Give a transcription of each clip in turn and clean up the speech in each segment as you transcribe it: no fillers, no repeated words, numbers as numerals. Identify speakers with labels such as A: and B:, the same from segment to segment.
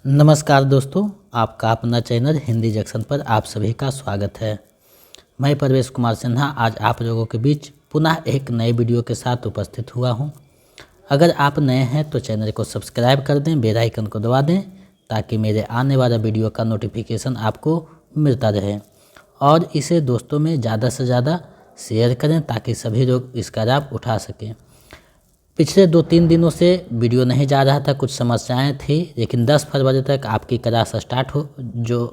A: नमस्कार दोस्तों, आपका अपना चैनल हिंदी जंक्शन पर आप सभी का स्वागत है। मैं परवेश कुमार सिन्हा आज आप लोगों के बीच पुनः एक नए वीडियो के साथ उपस्थित हुआ हूं। अगर आप नए हैं तो चैनल को सब्सक्राइब कर दें, बेल आइकन को दबा दें ताकि मेरे आने वाला वीडियो का नोटिफिकेशन आपको मिलता रहे और इसे दोस्तों में ज़्यादा से ज़्यादा शेयर करें ताकि सभी लोग इसका लाभ उठा सकें। पिछले 2-3 दिनों से वीडियो नहीं जा रहा था, कुछ समस्याएं थी, लेकिन 10 फरवरी तक आपकी क्लास स्टार्ट हो जो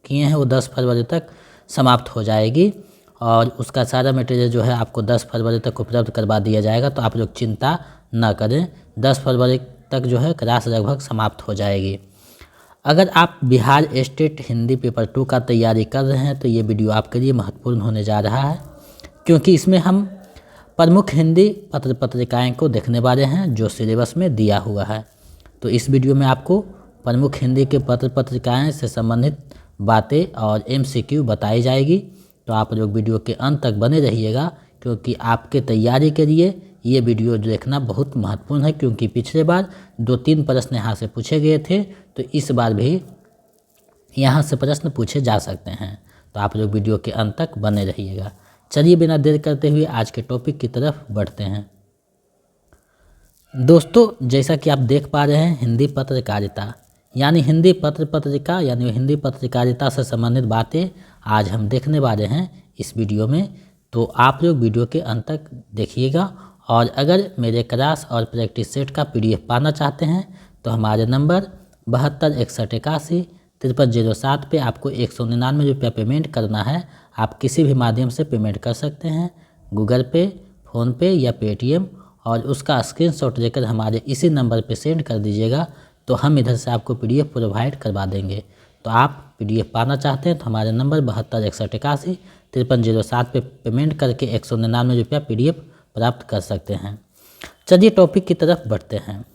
A: किए हैं वो 10 फरवरी तक समाप्त हो जाएगी और उसका सारा मटेरियल जो है आपको 10 फरवरी तक उपलब्ध करवा दिया जाएगा। तो आप लोग चिंता ना करें, 10 फरवरी तक जो है क्लास लगभग समाप्त हो जाएगी। अगर आप बिहार स्टेट हिंदी पेपर 2 का तैयारी कर रहे हैं तो ये वीडियो आपके लिए महत्वपूर्ण होने जा रहा है, क्योंकि इसमें हम प्रमुख हिंदी पत्र पत्रिकाएँ को देखने वाले हैं जो सिलेबस में दिया हुआ है। तो इस वीडियो में आपको प्रमुख हिंदी के पत्र पत्रिकाएँ से संबंधित बातें और MCQ बताई जाएगी। तो आप लोग वीडियो के अंत तक बने रहिएगा, क्योंकि आपके तैयारी के लिए ये वीडियो देखना बहुत महत्वपूर्ण है। क्योंकि पिछले बार 2-3 प्रश्न यहाँ से पूछे गए थे, तो इस बार भी यहाँ से प्रश्न पूछे जा सकते हैं। तो आप लोग वीडियो के अंत तक बने रहिएगा। चलिए बिना देर करते हुए आज के टॉपिक की तरफ बढ़ते हैं। दोस्तों, जैसा कि आप देख पा रहे हैं, हिंदी पत्रकारिता यानी हिंदी पत्र पत्रिका यानी हिंदी पत्रकारिता से संबंधित बातें आज हम देखने वाले हैं इस वीडियो में। तो आप लोग वीडियो के अंत तक देखिएगा और अगर मेरे क्लास और प्रैक्टिस सेट का PDF पाना चाहते हैं तो हमारे नंबर 726181 पे आपको 199 रुपया पेमेंट करना है। आप किसी भी माध्यम से पेमेंट कर सकते हैं, गूगल पे, फ़ोनपे या पेटीएम, और उसका स्क्रीनशॉट लेकर हमारे इसी नंबर पे सेंड कर दीजिएगा। तो हम इधर से आपको PDF प्रोवाइड करवा देंगे। तो आप PDF पाना चाहते हैं तो हमारे नंबर 726181 पे पेमेंट करके 199 रुपया PDF प्राप्त कर सकते हैं। चलिए टॉपिक की तरफ बढ़ते हैं।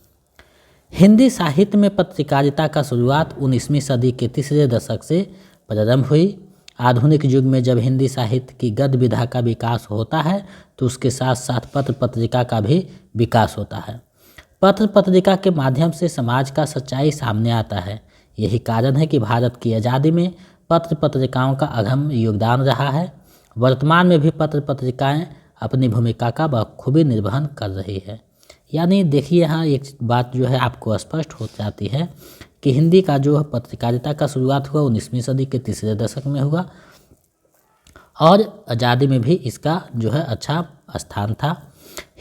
A: हिंदी साहित्य में पत्रकारिता का शुरुआत 19वीं सदी के तीसरे दशक से प्रारंभ हुई। आधुनिक युग में जब हिंदी साहित्य की गद्य विधा का विकास होता है तो उसके साथ साथ पत्र पत्रिका का भी विकास होता है। पत्र पत्रिका के माध्यम से समाज का सच्चाई सामने आता है। यही कारण है कि भारत की आज़ादी में पत्र पत्रिकाओं का अहम योगदान रहा है। वर्तमान में भी पत्र पत्रिकाएँ अपनी भूमिका का बखूबी निर्वहन कर रही है। यानी देखिए, यहाँ एक बात जो है आपको स्पष्ट हो जाती है कि हिंदी का जो पत्रकारिता का शुरुआत हुआ 19वीं सदी के तीसरे दशक में हुआ और आज़ादी में भी इसका जो है अच्छा स्थान था।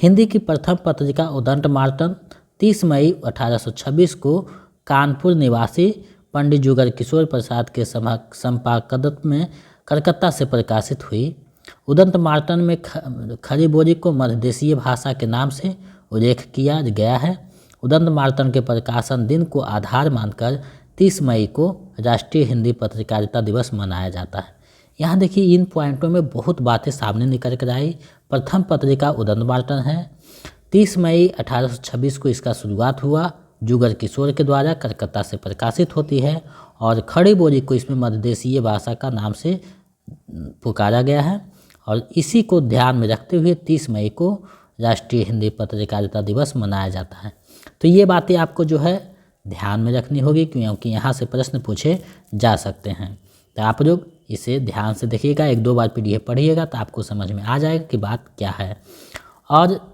A: हिंदी की प्रथम पत्रिका उदंत मार्तन 30 मई 1826 को कानपुर निवासी पंडित जुगर किशोर प्रसाद के संपादकत्व में कलकत्ता से प्रकाशित हुई। उदंत मार्तन में खड़ी बोली को मध्यदेशीय भाषा के नाम से उल्लेख किया गया है। उदंत मार्तन के प्रकाशन दिन को आधार मानकर 30 मई को राष्ट्रीय हिंदी पत्रकारिता दिवस मनाया जाता है। यहाँ देखिए, इन पॉइंटों में बहुत बातें सामने निकल कर आई। प्रथम पत्रिका उदंत मार्तन है, 30 मई 1826 को इसका शुरुआत हुआ, जुगर किशोर के द्वारा कलकत्ता से प्रकाशित होती है और खड़ी बोली को इसमें मध्यदेशीय भाषा का नाम से पुकारा गया है और इसी को ध्यान में रखते हुए 30 मई को राष्ट्रीय हिंदी पत्रकारिता दिवस मनाया जाता है। तो ये बातें आपको जो है ध्यान में रखनी होगी, क्योंकि यहाँ से प्रश्न पूछे जा सकते हैं। तो आप लोग इसे ध्यान से देखिएगा, 1-2 बार PDF पढ़िएगा तो आपको समझ में आ जाएगा कि बात क्या है। और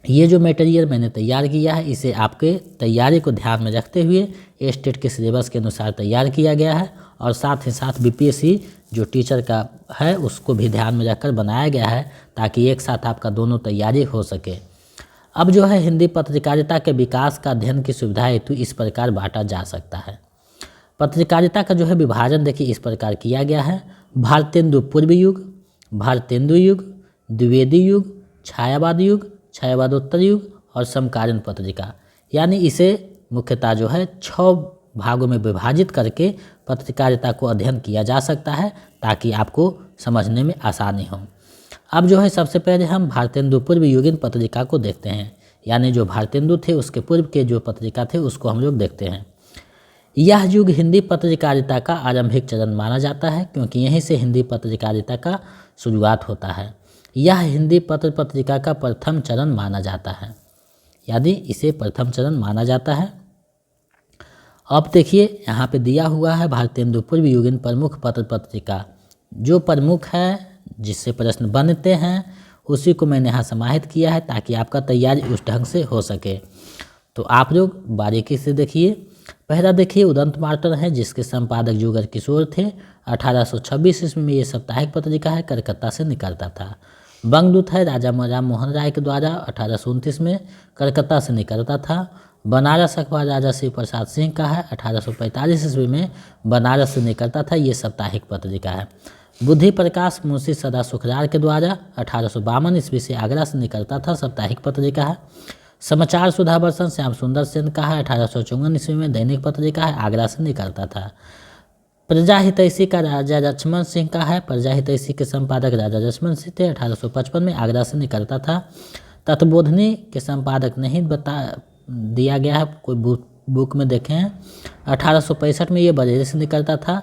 A: ये जो मटेरियल मैंने तैयार किया है इसे आपके तैयारी को ध्यान में रखते हुए स्टेट के सिलेबस के अनुसार तैयार किया गया है और साथ ही साथ BPSC जो टीचर का है उसको भी ध्यान में रखकर बनाया गया है, ताकि एक साथ आपका दोनों तैयारी हो सके। अब जो है हिंदी पत्रकारिता के विकास का अध्ययन की सुविधा हेतु इस प्रकार बांटा जा सकता है। पत्रकारिता का जो है विभाजन देखिए इस प्रकार किया गया है: भारतेंदु पूर्व युग, भारतेंदु युग, द्विवेदी युग, छायावाद युग, छायावादोत्तर युग और समकालीन पत्रिका। यानी इसे मुख्यतः जो है 6 भागों में विभाजित करके पत्रकारिता को अध्ययन किया जा सकता है, ताकि आपको समझने में आसानी हो। अब जो है सबसे पहले हम भारतेंदु पूर्व युगीन पत्रिका को देखते हैं। यानी जो भारतेंदु थे उसके पूर्व के जो पत्रिका थे उसको हम लोग देखते हैं। यह युग हिंदी पत्रकारिता का आरंभिक चरण माना जाता है, क्योंकि यहीं से हिंदी पत्रकारिता का शुरुआत होता है। यह हिंदी पत्र पत्रिका का प्रथम चरण माना जाता है, यानी इसे प्रथम चरण माना जाता है। अब देखिए यहाँ पे दिया हुआ है भारतेंदु पूर्व युगीन प्रमुख पत्र पत्रिका। जो प्रमुख है जिससे प्रश्न बनते हैं उसी को मैंने यहाँ समाहित किया है ताकि आपका तैयारी उस ढंग से हो सके। तो आप लोग बारीकी से देखिए। पहला देखिए उदंत मार्टन है जिसके संपादक जुगर किशोर थे। 1826 ईस्वी में ये साप्ताहिक पत्रिका है, कलकत्ता से निकलता था। बंगदूत है राजा राम मोहन राय के द्वारा 1829 में कलकत्ता से निकलता था। बनारस अखबार राजा शिव प्रसाद सिंह का है, 1845 ईस्वी में बनारस से निकलता था। ये साप्ताहिक पत्रिका है। बुद्धि प्रकाश मुंशी सदा सुखरार के द्वारा 1852 ईस्वी से आगरा से निकलता था, साप्ताहिक पत्रिका है। समाचार सुधा वर्षन श्याम सुंदर सेन का है, 1854 ईस्वी में दैनिक पत्रिका है, आगरा से निकलता था। प्रजा हितैषी का राजा लक्ष्मण सिंह का है, प्रजा हितैषी के संपादक राजा लक्ष्मण सिंह थे, 1855 में आगरा से निकलता था। तत्वबोधिनी के संपादक नहीं बता दिया गया है, कोई बुक में देखें हैं। 1865 में ये बरेली से निकलता था।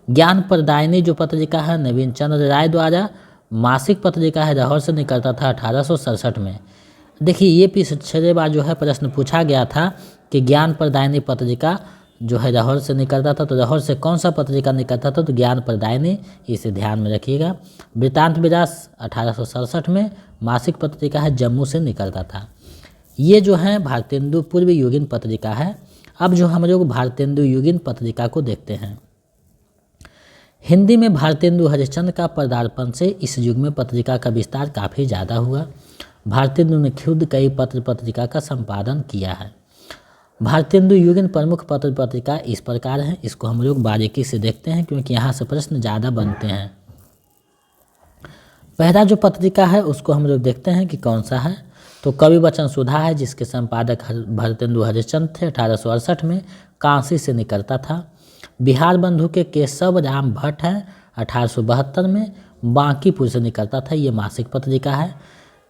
A: ज्ञान प्रदायिनी जो पत्रिका है नवीन चंद्र राय द्वारा मासिक पत्रिका है, लाहौर से निकलता था 1867 में। देखिए ये पिछले बार जो है प्रश्न पूछा गया था कि ज्ञान प्रदायिनी पत्रिका जो है लाहौर से निकलता था, तो लाहौर से कौन सा पत्रिका निकलता था, तो ज्ञान प्रदायिनी, इसे ध्यान में रखिएगा। वृत्तांत विलास 1867 में मासिक पत्रिका है, जम्मू से निकलता था। ये जो है भारतेंदु पूर्व युगीन पत्रिका है। अब जो हम लोग भारतेंदु युगीन पत्रिका को देखते हैं। हिंदी में भारतेंदु हरिश्चंद्र का पदार्पण से इस युग में पत्रिका का विस्तार काफ़ी ज़्यादा हुआ। भारतेंदु ने खुद कई पत्र पत्रिका का संपादन किया है। भारतेंदु युगीन प्रमुख पत्र पत्रिका इस प्रकार है, इसको हम लोग बारीकी से देखते हैं क्योंकि यहाँ से प्रश्न ज़्यादा बनते हैं। पहला जो पत्रिका है उसको हम लोग देखते हैं कि कौन सा है, तो कवि वचन सुधा है जिसके संपादक भारतेंदु हरिश्चंद्र थे, 1868 में कांसी से निकलता था। बिहार बंधु के केशव राम भट्ट है, 1872 में बांकीपुर से निकलता था। ये मासिक पत्रिका है।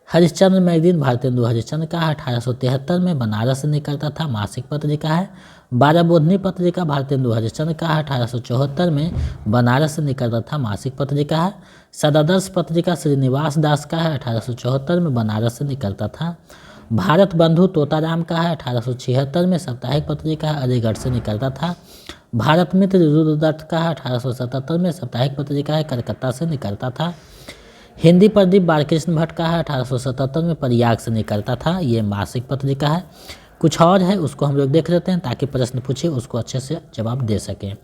A: हरिश्चंद्र मैगजीन भारतेंदु हरिश्चंद्र का है, 1873 में बनारस से निकलता था, मासिक पत्रिका है। बाराबोधनी पत्रिका भारतेंदु हरिश्चंद्र का है, 1874 में बनारस से निकलता था, मासिक पत्रिका है। सदादर्श पत्रिका श्रीनिवास दास का है, 1874 में बनारस से निकलता था। भारत बंधु तोताराम का है, 1876 में साप्ताहिक पत्रिका है, अलीगढ़ से निकलता था। भारत मित्र रुद्रदत्त का है, 1877 में साप्ताहिक पत्रिका है, कलकत्ता से निकलता था। हिंदी प्रदीप बालकृष्ण भट्ट का है, 1877 में प्रयाग से निकलता था। ये मासिक पत्रिका है। कुछ और है उसको हम लोग देख लेते हैं ताकि प्रश्न पूछे उसको अच्छे से जवाब दे सकें।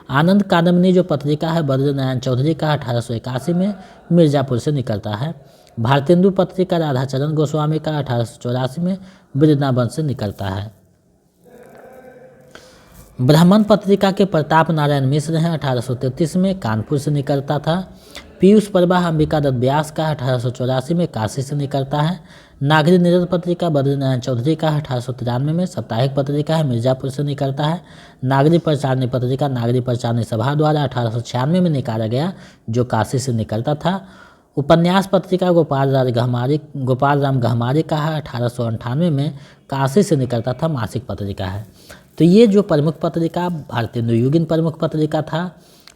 A: आनंद कादम्बनी जो पत्रिका है बद्रीनारायण चौधरी का 1881 में मिर्ज़ापुर से निकलता है। भारतेंदु पत्रिका राधाचरण गोस्वामी का 1884 में वृंदावन से निकलता है। ब्राह्मण पत्रिका के प्रताप नारायण मिश्र हैं, 1833 में कानपुर से निकलता था। पीयूष प्रवाह अंबिका दत्त व्यास का 1884 में काशी से निकलता है। नागरी निरत पत्रिका बद्रीनारायण चौधरी का 1893 में साप्ताहिक पत्रिका है, मिर्ज़ापुर से निकलता है। नागरी प्रचारणी पत्रिका नागरी प्रचारणी सभा द्वारा 1896 में निकाला गया, जो काशी से निकलता था। उपन्यास पत्रिका गोपाल राम गहमारी का है, 1898 में काशी से निकलता था, मासिक पत्रिका है। तो ये जो प्रमुख पत्रिका भारतेंदु युगीन प्रमुख पत्रिका था,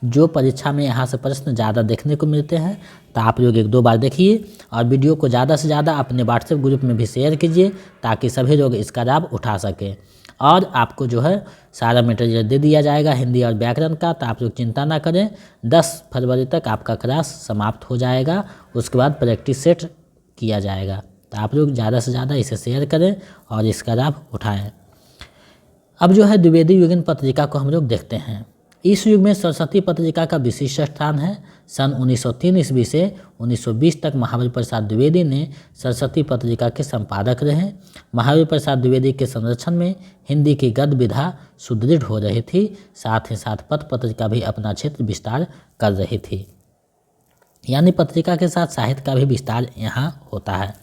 A: जो परीक्षा में यहाँ से प्रश्न ज़्यादा देखने को मिलते हैं, तो आप लोग 1-2 बार देखिए और वीडियो को ज़्यादा से ज़्यादा अपने व्हाट्सएप ग्रुप में भी शेयर कीजिए ताकि सभी लोग इसका लाभ उठा सकें। और आपको जो है सारा मटेरियल दे दिया जाएगा हिंदी और व्याकरण का, तो आप लोग चिंता ना करें। 10 फरवरी तक आपका क्लास समाप्त हो जाएगा, उसके बाद प्रैक्टिस सेट किया जाएगा। तो आप लोग ज़्यादा से ज़्यादा इसे शेयर करें और इसका लाभ उठाएँ। अब जो है द्विवेदी युगीन पत्रिका को हम लोग देखते हैं। इस युग में सरस्वती पत्रिका का विशिष्ट स्थान है। सन 1903 ईस्वी से 1920 तक महावीर प्रसाद द्विवेदी ने सरस्वती पत्रिका के संपादक रहे। महावीर प्रसाद द्विवेदी के संरक्षण में हिंदी की गद्य विधा सुदृढ़ हो रही थी, साथ ही साथ पत्र पत्रिका भी अपना क्षेत्र विस्तार कर रही थी। यानी पत्रिका के साथ साहित्य का भी विस्तार यहाँ होता है।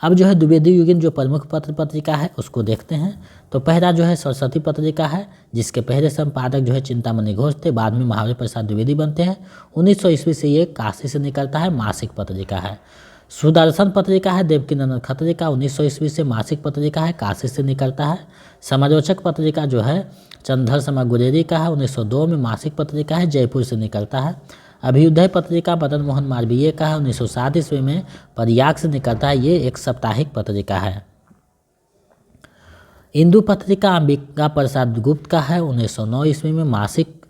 A: अब जो है द्विवेदी युगीन जो प्रमुख पत्र पत्रिका है उसको देखते हैं। तो पहला जो है सरस्वती पत्रिका है, जिसके पहले संपादक जो है चिंतामणि घोष थे, बाद में महावीर प्रसाद द्विवेदी बनते हैं। 1900 ईस्वी से ये काशी से निकलता है, मासिक पत्रिका है। सुदर्शन पत्रिका है देवकीनंदन खत्री का, 1900 ईस्वी से मासिक पत्रिका है, काशी से निकलता है। समालोचक पत्रिका जो है चंद्रधर शर्मा गुरेरी का है, 1902 में मासिक पत्रिका है, जयपुर से निकलता है। अभ्युदय पत्रिका मदन मोहन मालवीय का है, 1907 ईस्वी में प्रयाग से निकलता है। ये एक साप्ताहिक पत्रिका है। इंदु पत्रिका अंबिका प्रसाद गुप्त का है, 1909 ईस्वी में। मासिक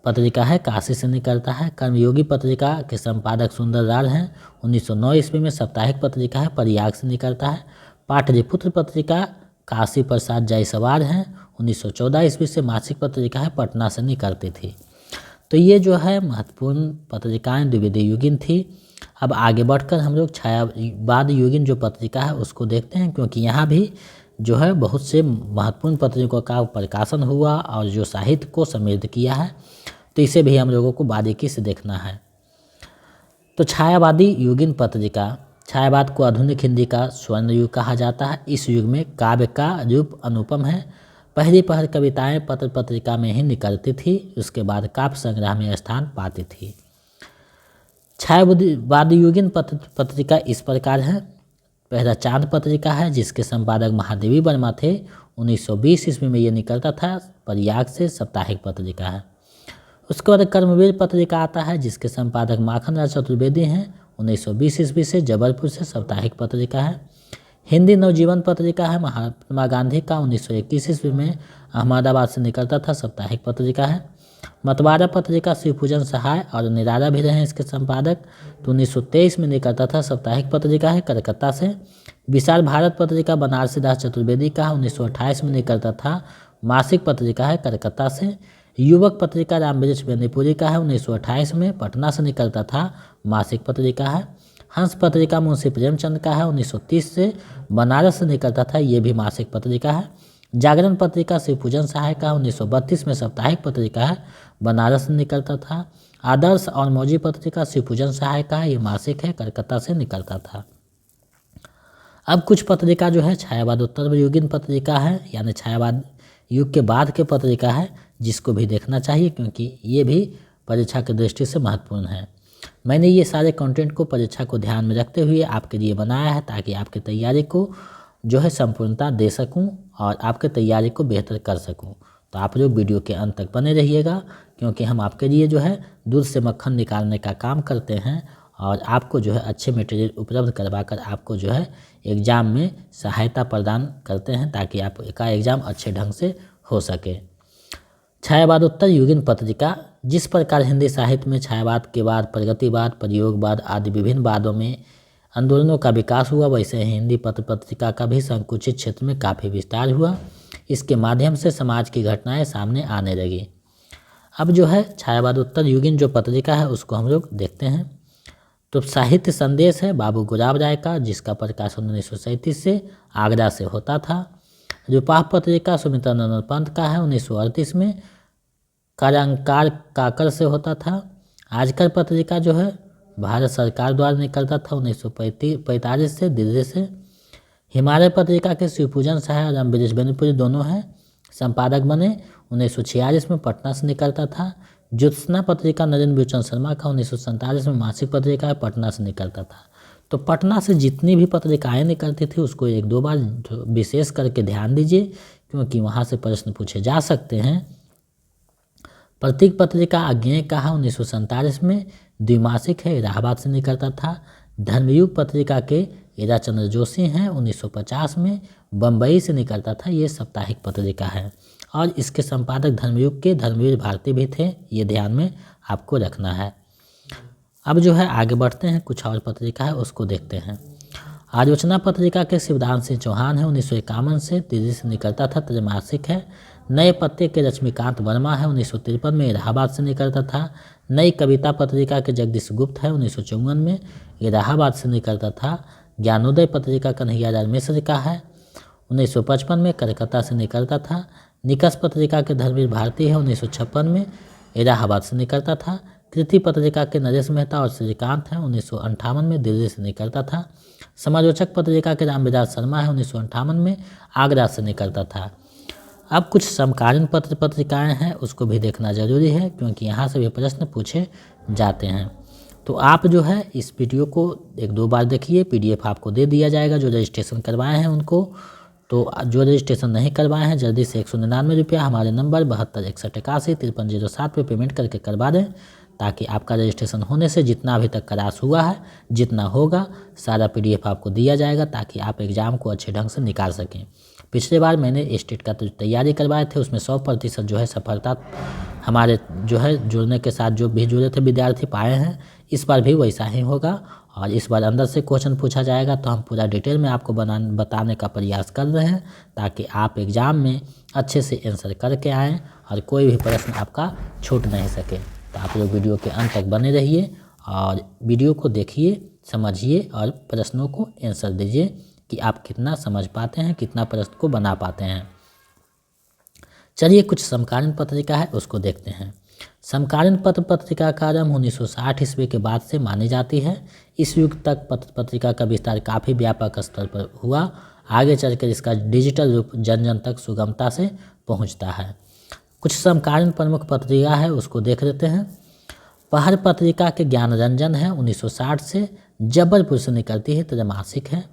A: पत्रिका है, काशी से निकलता है। कर्मयोगी पत्रिका के संपादक सुंदर लाल हैं, 1909 ईस्वी में। साप्ताहिक पत्रिका है, प्रयाग से निकलता है। पाटलिपुत्र पत्रिका काशी प्रसाद जायसवाल हैं, 1914 ईस्वी से। मासिक पत्रिका है, पटना से निकलती थी। तो ये जो है महत्वपूर्ण पत्रिकाएं द्विवेदी युगीन थी। अब आगे बढ़कर हम लोग छायावाद युगीन जो पत्रिका है उसको देखते हैं, क्योंकि यहाँ भी जो है बहुत से महत्वपूर्ण पत्रिकाओं का प्रकाशन हुआ और जो साहित्य को समृद्ध किया है, तो इसे भी हम लोगों को बारीकी से देखना है। तो छायावादी युगीन पत्रिका, छायावाद को आधुनिक हिंदी का स्वर्ण युग कहा जाता है। इस युग में काव्य का रूप अनुपम है। पहली पहल कविताएं पत्र पत्रिका में ही निकलती थी, उसके बाद काव्य संग्रह में स्थान पाती थी। छायावाद युगीन पत्रिका इस प्रकार है। पहला चांद पत्रिका है, जिसके संपादक महादेवी वर्मा थे, 1920 ईस्वी में ये निकलता था। प्रयाग से। साप्ताहिक पत्रिका है। उसके बाद कर्मवीर पत्रिका आता है, जिसके संपादक माखन राज चतुर्वेदी हैं, 1920 ईस्वी से। जबलपुर से। साप्ताहिक पत्रिका है। हिंदी नवजीवन पत्रिका है, महात्मा गांधी का, 1921 ईस्वी में। अहमदाबाद से निकलता था। साप्ताहिक पत्रिका है। मतवारा पत्रिका शिवपूजन सहाय और निराला भी रहे इसके संपादक, तो 1923 में निकलता था। साप्ताहिक पत्रिका है, कलकत्ता से। विशाल भारत पत्रिका बनारसी दास चतुर्वेदी का, 1928 में निकलता था। मासिक पत्रिका है, कलकत्ता से। युवक पत्रिका रामवृक्ष बेनीपुरी का है, 1928 में। पटना से निकलता था। मासिक पत्रिका है। हंस पत्रिका मुंशी प्रेमचंद का है, 1930 से। बनारस से निकलता था, ये भी मासिक पत्रिका है। जागरण पत्रिका शिवपूजन सहाय का, 1932 में। साप्ताहिक पत्रिका है, बनारस से निकलता था। आदर्श और मौजी पत्रिका शिवपूजन सहाय का है, ये मासिक है, कलकत्ता से निकलता था। अब कुछ पत्रिका जो है छायावादोत्तर युगीन पत्रिका है, यानी छायावाद युग के बाद के पत्रिका है, जिसको भी देखना चाहिए, क्योंकि ये भी परीक्षा की दृष्टि से महत्वपूर्ण है। मैंने ये सारे कंटेंट को परीक्षा को ध्यान में रखते हुए आपके लिए बनाया है, ताकि आपकी तैयारी को जो है संपूर्णता दे सकूं और आपके तैयारी को बेहतर कर सकूं। तो आप लोग वीडियो के अंत तक बने रहिएगा, क्योंकि हम आपके लिए जो है दूध से मक्खन निकालने का काम करते हैं और आपको जो है अच्छे मटेरियल उपलब्ध करवाकर आपको जो है एग्ज़ाम में सहायता प्रदान करते हैं, ताकि आपका एग्ज़ाम अच्छे ढंग से हो सके। छायावादोत्तर युगीन पत्रिका, जिस प्रकार हिंदी साहित्य में छायावाद के बाद प्रगतिवाद, प्रयोगवाद आदि विभिन्न वादों में आंदोलनों का विकास हुआ, वैसे हिंदी पत्र पत्रिका का भी संकुचित क्षेत्र में काफ़ी विस्तार हुआ। इसके माध्यम से समाज की घटनाएं सामने आने लगी। अब जो है छायावादोत्तर युगीन जो पत्रिका है उसको हम लोग देखते हैं। तो साहित्य संदेश है बाबू गुलाब राय का, जिसका प्रकाशन 1937 से आगरा से होता था। रूपाह पत्रिका सुमित्रानंद पंत का है, 1938 में। कार्यांकार काकर से होता था। आजकल पत्रिका जो है भारत सरकार द्वारा निकलता था, 1945 से, दिल्ली से। हिमालय पत्रिका के शिवपूजन सहाय और रामवृक्ष बेनीपुरी दोनों हैं संपादक बने, 1946 में। पटना से निकलता था। ज्योत्सना पत्रिका नरेंद्र बिचन शर्मा का, 1947 में। मासिक पत्रिका है, पटना से निकलता था। तो पटना से जितनी भी पत्रिकाएं निकलती थी उसको एक दो बार विशेष करके ध्यान दीजिए, क्योंकि वहाँ से प्रश्न पूछे जा सकते हैं। प्रतीक पत्रिका अज्ञेय का है, 1947 में। द्विमासिक है, इलाहाबाद से निकलता था। धर्मयुग पत्रिका के ईरा चंद्र जोशी हैं, 1950 में। बम्बई से निकलता था। ये साप्ताहिक पत्रिका है और इसके संपादक धर्मयुग के धर्मवीर भारती भी थे, ये ध्यान में आपको रखना है। अब जो है आगे बढ़ते हैं, कुछ और पत्रिका है उसको देखते हैं। आलोचना पत्रिका के शिवदान सिंह चौहान है, 1951 से। दिल्ली से निकलता था, त्रैमासिक है। नए पत्ते के लक्ष्मीकांत वर्मा है, 1953 में। इलाहाबाद से निकलता था। नई कविता पत्रिका के जगदीश गुप्त है, 1954 में। इलाहाबाद से निकलता था। ज्ञानोदय पत्रिका कन्हैयालाल मिश्र का है, 1955 में। कलकत्ता से निकलता था। निकष पत्रिका के धर्मवीर भारती है, 1956 में। इलाहाबाद से निकलता था। कृति पत्रिका के नरेश मेहता और श्रीकांत हैं, 1958 में। दिल्ली से निकलता था। समालोचक पत्रिका के रामविलास शर्मा है, 1958 में। आगरा से निकलता था। अब कुछ समकालीन पत्रिकाएं हैं उसको भी देखना जरूरी है, क्योंकि यहाँ से भी प्रश्न पूछे जाते हैं। तो आप जो है इस वीडियो को एक दो बार देखिए, PDF आपको दे दिया जाएगा जो रजिस्ट्रेशन करवाए हैं उनको। तो जो रजिस्ट्रेशन नहीं करवाए हैं जल्दी से 199 रुपया हमारे नंबर 7261815307 पे पेमेंट करके करवा दें, ताकि आपका रजिस्ट्रेशन होने से जितना अभी तक क्लास हुआ है, जितना होगा सारा PDF आपको दिया जाएगा, ताकि आप एग्ज़ाम को अच्छे ढंग से निकाल सकें। पिछले बार मैंने स्टेट का तो तैयारी करवाए थे, उसमें 100% जो है सफलता हमारे जो है जुड़ने के साथ जो भी जुड़े थे विद्यार्थी पाए हैं। इस बार भी वैसा ही होगा और इस बार अंदर से क्वेश्चन पूछा जाएगा, तो हम पूरा डिटेल में आपको बताने का प्रयास कर रहे हैं ताकि आप एग्ज़ाम में अच्छे से आंसर करके आएँ और कोई भी प्रश्न आपका छूट नहीं सके। तो आप लोग वीडियो के अंत तक बने रहिए और वीडियो को देखिए, समझिए और प्रश्नों को आंसर दीजिए कि आप कितना समझ पाते हैं, कितना प्रश्न को बना पाते हैं। चलिए कुछ समकालीन पत्रिका है उसको देखते हैं। समकालीन पत्र पत्रिका का आरंभ 1960 ईस्वी के बाद से मानी जाती है। इस युग तक पत्र पत्रिका का विस्तार काफ़ी व्यापक स्तर पर हुआ। आगे चलकर इसका डिजिटल रूप जन जन तक सुगमता से पहुंचता है। कुछ समकालीन प्रमुख पत्रिका है उसको देख लेते हैं। पहर पत्रिका के ज्ञान रंजन है 1960 से, जबलपुर से निकलती है, त्रैमासिक है।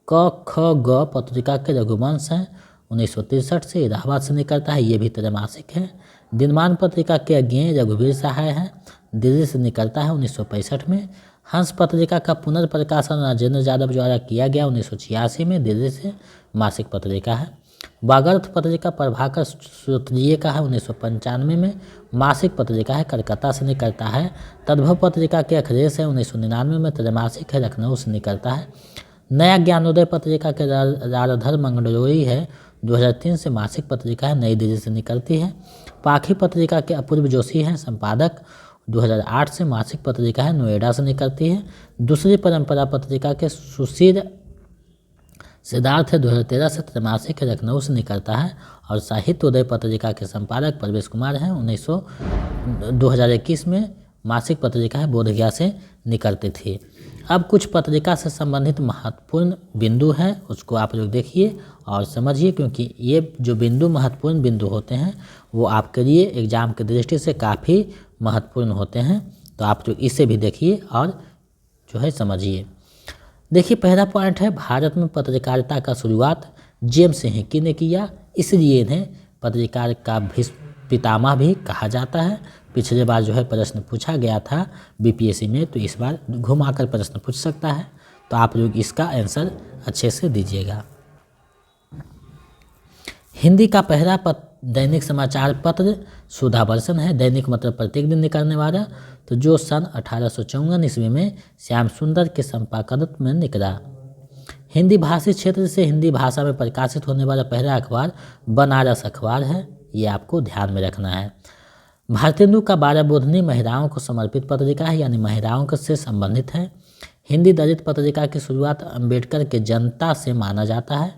A: क ख ग पत्रिका के रघुवंश है 1963 से, इलाहाबाद से निकलता है, ये भी त्रैमासिक है। दिनमान पत्रिका के अज्ञेय रघुवीर सहाय है, दिल्ली से निकलता है 1965 में। हंस पत्रिका का पुनर्प्रकाशन राजेंद्र यादव द्वारा किया गया 1986 में, दिल्ली से, मासिक पत्रिका है। वागर्थ पत्रिका प्रभाकर श्रोत्रिय का है 1995 में, मासिक पत्रिका है, कलकत्ता से निकलता है। तद्भव पत्रिका के अखिलेश है 1999 में, त्रैमासिक है, लखनऊ से निकलता है। नया ज्ञानोदय पत्रिका के राधाधर मंगलोई है 2003 से, मासिक पत्रिका है, नई दिल्ली से निकलती है। पाखी पत्रिका के अपूर्व जोशी हैं संपादक, 2008 से, मासिक पत्रिका है, नोएडा से निकलती है। दूसरी परंपरा पत्रिका के सुशील सिद्धार्थ है 2013 से, त्रैमासिक है, लखनऊ से निकलता है। और साहित्य उदय पत्रिका के संपादक प्रवेश कुमार हैं 2021 में, मासिक पत्रिका है, बोधगया से निकलती थी। अब कुछ पत्रिका से संबंधित महत्वपूर्ण बिंदु हैं उसको आप लोग देखिए और समझिए, क्योंकि ये जो बिंदु महत्वपूर्ण बिंदु होते हैं वो आपके लिए एग्ज़ाम की दृष्टि से काफ़ी महत्वपूर्ण होते हैं। तो आप लोग इसे भी देखिए और जो है समझिए। देखिए पहला पॉइंट है, भारत में पत्रकारिता का शुरुआत जेम्स हिकी ने किया, इसलिए इन्हें पत्रकार का पितामह भी कहा जाता है। पिछले बार जो है प्रश्न पूछा गया था बीपीएससी में, तो इस बार घुमाकर प्रश्न पूछ सकता है, तो आप लोग इसका आंसर अच्छे से दीजिएगा। हिंदी का पहला दैनिक समाचार पत्र सुधावर्षन है, दैनिक मतलब प्रत्येक दिन निकलने वाला, तो जो सन 1854 ईस्वी में श्याम सुंदर के संपादकत्व में निकला। हिंदी भाषी क्षेत्र से हिंदी भाषा में प्रकाशित होने वाला पहला अखबार बनारस अखबार है, ये आपको ध्यान में रखना है। भारतेंदु का बारहबोधनी महिलाओं को समर्पित पत्रिका है, यानी महिलाओं से संबंधित है। हिंदी दलित पत्रिका की शुरुआत अंबेडकर के जनता से माना जाता है।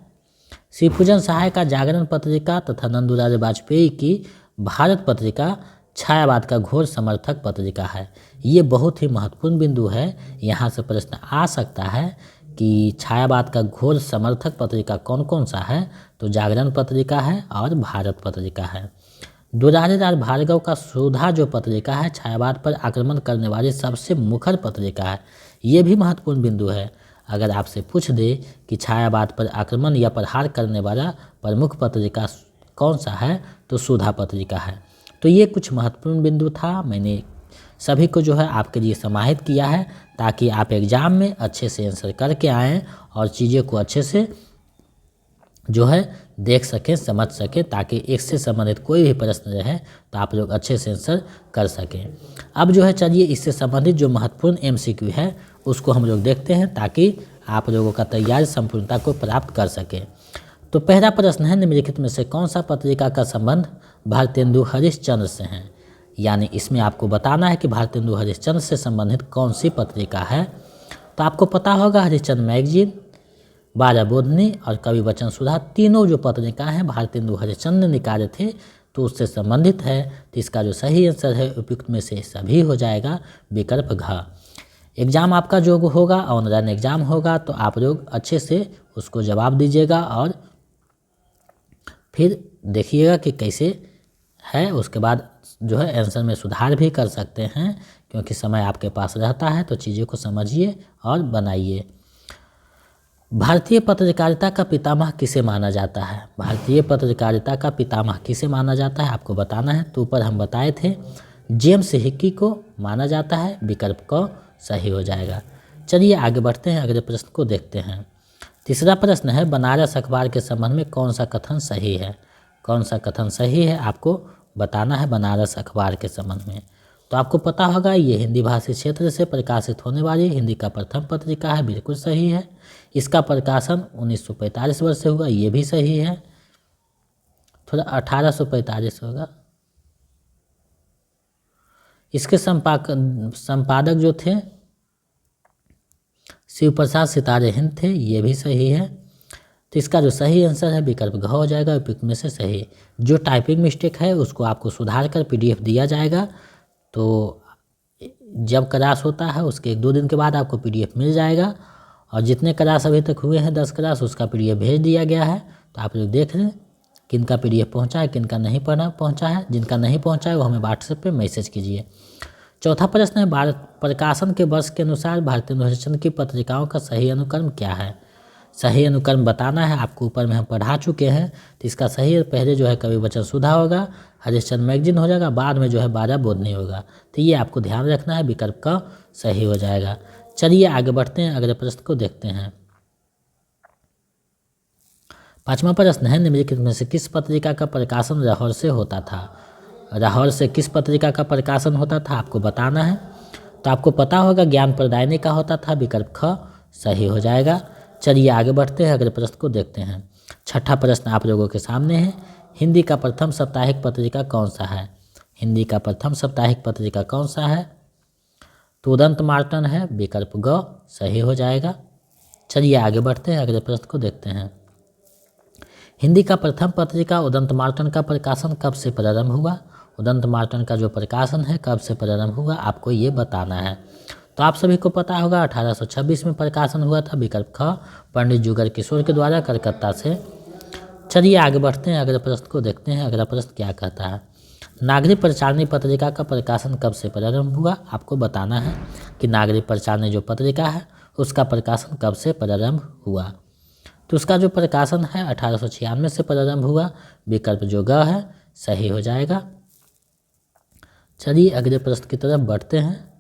A: श्रीपूजन सहाय का जागरण पत्रिका तथा नंदुलाल वाजपेयी की भारत पत्रिका छायावाद का घोर समर्थक पत्रिका है। ये बहुत ही महत्वपूर्ण बिंदु है, यहाँ से प्रश्न आ सकता है कि छायावाद का घोर समर्थक पत्रिका कौन कौन सा है, तो जागरण पत्रिका है और भारत पत्रिका है। दुलारी लाल भार्गव का सुधा जो पत्रिका है छायावाद पर आक्रमण करने वाली सबसे मुखर पत्रिका है, ये भी महत्वपूर्ण बिंदु है। अगर आपसे पूछ दे कि छायावाद पर आक्रमण या प्रहार करने वाला प्रमुख पत्रिका कौन सा है, तो सुधा पत्रिका है। तो ये कुछ महत्वपूर्ण बिंदु था, मैंने सभी को जो है आपके लिए समाहित किया है ताकि आप एग्ज़ाम में अच्छे से आंसर करके आएँ और चीज़ों को अच्छे से जो है देख सकें, समझ सकें, ताकि इससे संबंधित कोई भी प्रश्न रहे तो आप लोग अच्छे से आंसर कर सकें। अब जो है चलिए इससे संबंधित जो महत्वपूर्ण एमसीक्यू है उसको हम लोग देखते हैं ताकि आप लोगों का तैयारी संपूर्णता को प्राप्त कर सकें। तो पहला प्रश्न है, निम्नलिखित में से कौन सा पत्रिका का संबंध भारतेंदु हरिश्चंद्र से है, यानी इसमें आपको बताना है कि भारतेंदु हरिश्चंद्र से संबंधित कौन सी पत्रिका है। तो आपको पता होगा हरिश्चंद्र मैगजीन, बारहबोधनी और कवि वचन सुधा, तीनों जो पत्रिका हैं भारतेंदु हरिश्चंद्र निकाले थे तो उससे संबंधित है। तो इसका जो सही आंसर है उपयुक्त में से सभी हो जाएगा, विकल्प घ। एग्ज़ाम आपका जो होगा ऑनलाइन एग्ज़ाम होगा, तो आप लोग अच्छे से उसको जवाब दीजिएगा और फिर देखिएगा कि कैसे है। उसके बाद जो है आंसर में सुधार भी कर सकते हैं, क्योंकि समय आपके पास रहता है, तो चीज़ों को समझिए और बनाइए। भारतीय पत्रकारिता का पितामह किसे माना जाता है? भारतीय पत्रकारिता का पितामह किसे माना जाता है आपको बताना है। तो ऊपर हम बताए थे जेम्स हिकी को माना जाता है, विकल्प क सही हो जाएगा। चलिए आगे बढ़ते हैं, अगले प्रश्न को देखते हैं। तीसरा प्रश्न है बनारस अखबार के संबंध में कौन सा कथन सही है। कौन सा कथन सही है आपको बताना है बनारस अखबार के संबंध में। तो आपको पता होगा ये हिंदी भाषी क्षेत्र से प्रकाशित होने वाली हिंदी का प्रथम पत्रिका है, बिल्कुल सही है। इसका प्रकाशन 1945 वर्ष से हुआ, ये भी सही है। थोड़ा 1845 होगा। इसके संपादक जो थे शिव प्रसाद सितारे हिंद थे, ये भी सही है। तो इसका जो सही आंसर है विकल्प घ हो जाएगा, उपयुक्त में से सही। जो टाइपिंग मिस्टेक है उसको आपको सुधार कर PDF दिया जाएगा। तो जब क्लास होता है उसके 1-2 दिन के बाद आपको PDF मिल जाएगा। और जितने क्लास अभी तक हुए हैं 10 क्लास, उसका PDF भेज दिया गया है। तो आप लोग देख लें किनका PDF पहुंचा है, किनका नहीं पहुंचा है। जिनका नहीं पहुंचा है वो हमें WhatsApp पे मैसेज कीजिए। चौथा प्रश्न है भारत प्रकाशन के वर्ष के अनुसार भारतीय दूरदर्शन की पत्रिकाओं का सही अनुक्रम क्या है। सही अनुक्रम बताना है आपको, ऊपर में हम पढ़ा चुके हैं। तो इसका सही पहले जो है कवि वचन सुधा होगा, हरिश्चंद्र मैगजीन हो जाएगा, बाद में जो है 12 बोधनी होगा। तो ये आपको ध्यान रखना है, विकल्प का सही हो जाएगा। चलिए आगे बढ़ते हैं, अगले प्रश्न को देखते हैं। 5वां प्रश्न है निम्नलिखित में से किस पत्रिका का प्रकाशन लाहौर से होता था। लाहौर से किस पत्रिका का प्रकाशन होता था आपको बताना है। तो आपको पता होगा ज्ञान प्रदायनी का होता था, विकल्प ख सही हो जाएगा। चलिए आगे बढ़ते हैं, अगले प्रश्न को देखते हैं। 6ठा प्रश्न आप लोगों के सामने है। हिंदी का प्रथम साप्ताहिक पत्रिका कौन सा है। हिंदी का प्रथम साप्ताहिक पत्रिका कौन सा है। तो उदंत मार्टन है, विकल्प ग सही हो जाएगा। चलिए आगे बढ़ते हैं, अगले प्रश्न को देखते हैं। हिंदी का प्रथम पत्रिका उदंत मार्टन का प्रकाशन कब से प्रारंभ हुआ। उदंत मार्टन का जो प्रकाशन है कब से प्रारंभ हुआ आपको ये बताना है। तो आप सभी को पता होगा 1826 में प्रकाशन हुआ था, विकल्प ख पंडित जुगर किशोर के द्वारा कलकत्ता से। चलिए आगे बढ़ते हैं, अगले प्रश्न को देखते हैं। अगला प्रश्न क्या कहता है। नागरिक प्रचारणी पत्रिका का प्रकाशन कब से प्रारंभ हुआ आपको बताना है कि नागरिक प्रचारणी जो पत्रिका है उसका प्रकाशन कब से प्रारंभ हुआ। तो उसका जो प्रकाशन है 1896 से प्रारंभ हुआ, विकल्प जो ग है सही हो जाएगा। चलिए अगले प्रश्न की तरफ बढ़ते हैं।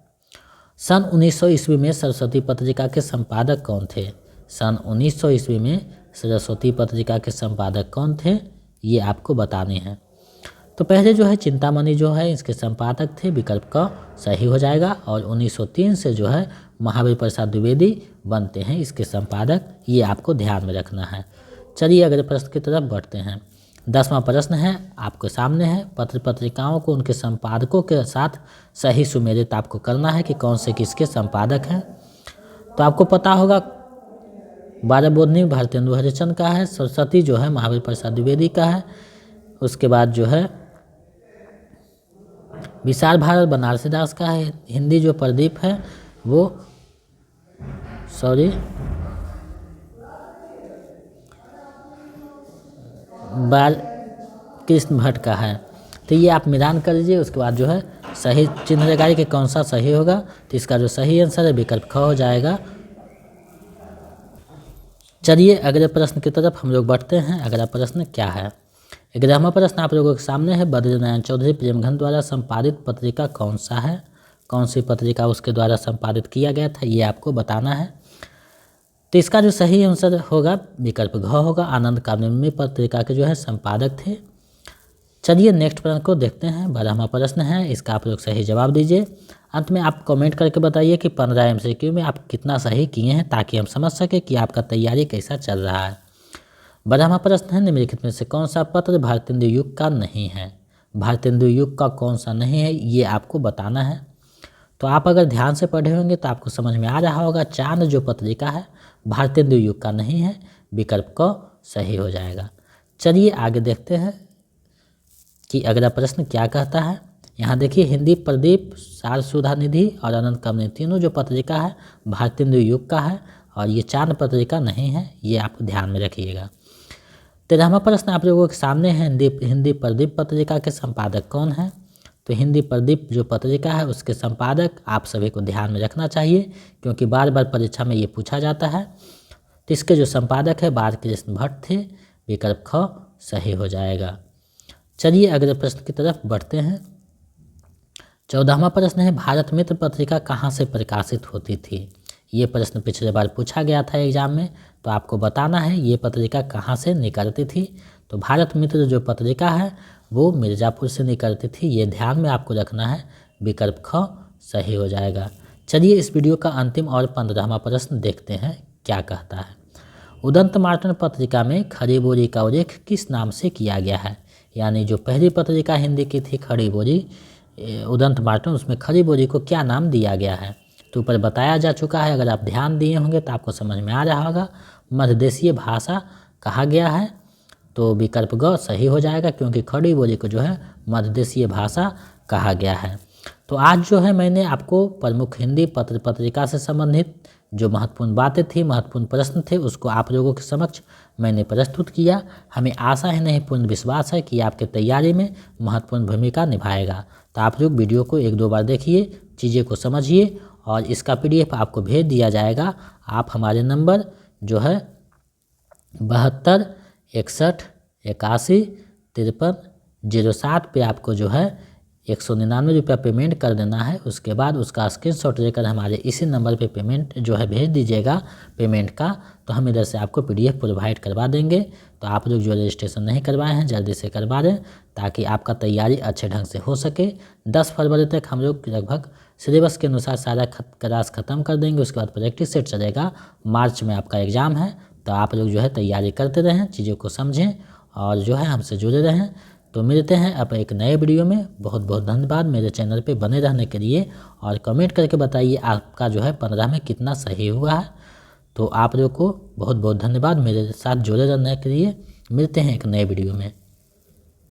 A: सन 1900 ईस्वी में सरस्वती पत्रिका के संपादक कौन थे। सन 1900 ईस्वी में सरस्वती पत्रिका के संपादक कौन थे ये आपको बताने हैं। तो पहले जो है चिंतामणि जो है इसके संपादक थे, विकल्प का सही हो जाएगा। और 1903 से जो है महावीर प्रसाद द्विवेदी बनते हैं इसके संपादक, ये आपको ध्यान में रखना है। चलिए अगले प्रश्न की तरफ बढ़ते हैं। 10वां प्रश्न है आपके सामने है। पत्र पत्रिकाओं को उनके संपादकों के साथ सही सुमेलित आपको करना है कि कौन से किसके संपादक हैं। तो आपको पता होगा 12 बोधनी भारतेंदु हरिश्चंद्र का है, सरस्वती जो है महावीर प्रसाद द्विवेदी का है, उसके बाद जो है विशाल भारत बनारसी दास का है, हिंदी जो प्रदीप है वो बाल कृष्ण भट्ट का है। तो ये आप मिलान कर लीजिए, उसके बाद जो है सही चिन्ह लगाइए कि कौन सा सही होगा। तो इसका जो सही आंसर है विकल्प ख हो जाएगा। चलिए अगले प्रश्न की तरफ हम लोग बढ़ते हैं। अगला प्रश्न क्या है। 11वां प्रश्न आप लोगों के सामने है। बद्रीनारायण चौधरी प्रेमघन द्वारा संपादित पत्रिका कौन सा है। कौन सी पत्रिका उसके द्वारा संपादित किया गया था ये आपको बताना है। तो इसका जो सही आंसर होगा विकल्प घ होगा। आनंद काव्यमयी पत्रिका के जो है संपादक थे। चलिए नेक्स्ट प्रश्न को देखते हैं। 12वां प्रश्न है, इसका आप लोग सही जवाब दीजिए। अंत में आप कमेंट करके बताइए कि 15 MCQ में आप कितना सही किए हैं, ताकि हम समझ सकें कि आपका तैयारी कैसा चल रहा है। 12वां प्रश्न है, निम्नलिखित में से कौन सा पत्र भारतेंदु युग का नहीं है। भारतेंदु युग का कौन सा नहीं है ये आपको बताना है। तो आप अगर ध्यान से पढ़े होंगे तो आपको समझ में आ रहा होगा चांद जो पत्रिका है भारतेंदु युग का नहीं है, विकल्प क सही हो जाएगा। चलिए आगे देखते हैं कि अगला प्रश्न क्या कहता है। यहाँ देखिए हिंदी प्रदीप, सार सुधा निधि और आनंद काव्यमयी तीनों जो पत्रिका है भारतेंदु युग का है, और ये चांद पत्रिका नहीं है, ये आप ध्यान में रखिएगा। 13वां प्रश्न आप लोगों के सामने है। हिंदी प्रदीप पत्रिका के संपादक कौन है। तो हिंदी प्रदीप जो पत्रिका है उसके संपादक आप सभी को ध्यान में रखना चाहिए, क्योंकि बार बार परीक्षा में ये पूछा जाता है। तो इसके जो संपादक है बाल कृष्ण भट्ट थे, विकल्प ख सही हो जाएगा। चलिए अगले प्रश्न की तरफ बढ़ते हैं। 14वां प्रश्न है, भारत मित्र पत्रिका कहाँ से प्रकाशित होती थी, ये प्रश्न पिछले बार पूछा गया था एग्जाम में, तो आपको बताना है ये पत्रिका कहाँ से निकलती थी। तो भारत मित्र जो पत्रिका है वो मिर्ज़ापुर से निकलती थी, ये ध्यान में आपको रखना है। विकल्प ख सही हो जाएगा। चलिए इस वीडियो का अंतिम और 15वां प्रश्न देखते हैं क्या कहता है। उदंत मार्तंड पत्रिका में खड़ी बोरी का उल्लेख किस नाम से किया गया है। यानी जो पहली पत्रिका हिंदी की थी खड़ी बोरी उदंत मार्तंड, उसमें खड़ी बोरी को क्या नाम दिया गया है। तो ऊपर बताया जा चुका है, अगर आप ध्यान दिए होंगे तो आपको समझ में आ रहा होगा। मध्यदेशीय भाषा कहा गया है, तो विकल्प ग सही हो जाएगा, क्योंकि खड़ी बोली को जो है मध्यदेशीय भाषा कहा गया है। तो आज जो है मैंने आपको प्रमुख हिंदी पत्रिका से संबंधित जो महत्वपूर्ण बातें थी, महत्वपूर्ण प्रश्न थे, उसको आप लोगों के समक्ष मैंने प्रस्तुत किया। हमें आशा है नहीं पूर्ण विश्वास है कि आपके तैयारी में महत्वपूर्ण भूमिका निभाएगा। तो आप लोग वीडियो को 1-2 बार देखिए, चीज़ें को समझिए, और इसका PDF आपको भेज दिया जाएगा। आप हमारे नंबर जो है 72 61 81 53 07 पे आपको जो है 199 रुपया पेमेंट कर देना है। उसके बाद उसका स्क्रीनशॉट लेकर हमारे इसी नंबर पे पेमेंट जो है भेज दीजिएगा पेमेंट का, तो हम इधर से आपको PDF प्रोवाइड करवा देंगे। तो आप लोग जो रजिस्ट्रेशन नहीं करवाए हैं जल्दी से करवा दें, ताकि आपका तैयारी अच्छे ढंग से हो सके। 10 फरवरी तक हम लोग लगभग सिलेबस के अनुसार सारा क्लास ख़त्म कर देंगे। उसके बाद प्रैक्टिस सेट चलेगा। मार्च में आपका एग्ज़ाम है, तो आप लोग जो है तैयारी करते रहें, चीज़ों को समझें और जो है हमसे जुड़े रहें। तो मिलते हैं अब एक नए वीडियो में। बहुत बहुत धन्यवाद मेरे चैनल पे बने रहने के लिए, और कमेंट करके बताइए आपका जो है 15 में कितना सही हुआ है। तो आप लोग को बहुत बहुत धन्यवाद मेरे साथ जुड़े रहने के लिए। मिलते हैं एक नए वीडियो में।